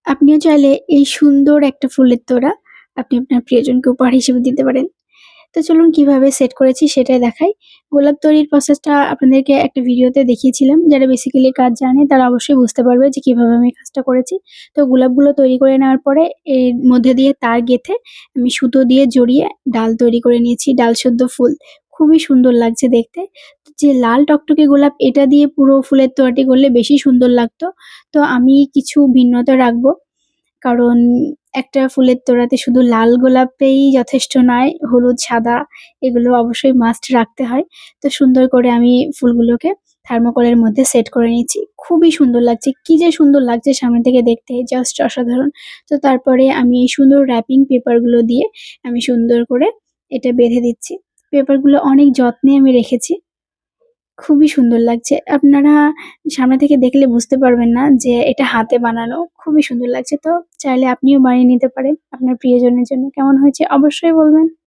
আপনিও চাইলে এই সুন্দর একটা ফুলের তোড়া আপনি আপনার প্রিয়জনকে উপহার হিসেবে দিতে পারেন। তো চলুন কিভাবে সেট করেছি সেটাই দেখাই। গোলাপ তৈরির প্রসেসটা আপনাদেরকে একটা ভিডিওতে দেখিয়েছিলাম। যারা বেসিক্যালি কাজ জানে তারা অবশ্যই বুঝতে পারবে যে কিভাবে আমি কাজটা করেছি। তো গোলাপগুলো তৈরি করে নেওয়ার পরে এর মধ্যে দিয়ে তার গেঁথে আমি সুতো দিয়ে জড়িয়ে ডাল তৈরি করে নিয়েছি, ডাল শুদ্ধ ফুল। খুবই সুন্দর লাগছে দেখতে। যে লাল টকটকে গোলাপ এটা দিয়ে পুরো ফুলের তোড়াটি করলে বেশি সুন্দর লাগতো। তো আমি কিছু ভিন্নতা রাখবো। কারণ একটা ফুলের তোড়াতে শুধু লাল গোলাপেই যথেষ্ট নয়, হলুদ, সাদা এগুলো অবশ্যই মাস্ট রাখতে হয়। তো সুন্দর করে আমি ফুলগুলোকে থার্মোকলের মধ্যে সেট করে নিচ্ছি। খুবই সুন্দর লাগছে। কি যে সুন্দর লাগছে সামনে থেকে দেখতে জাস্ট অসাধারণ। তো তারপরে আমি এই সুন্দর র‍্যাপিং পেপারগুলো দিয়ে আমি সুন্দর করে এটা বেঁধে দিচ্ছি। পেপারগুলো অনেক যত্নে আমি রেখেছি। খুবই সুন্দর লাগছে। আপনারা সামনে থেকে দেখলে বুঝতে পারবেন না যে এটা হাতে বানানো। খুবই সুন্দর লাগছে। তো চাইলে আপনিও বানিয়ে নিতে পারেন আপনার প্রিয়জনের জন্য। কেমন হয়েছে অবশ্যই বলবেন।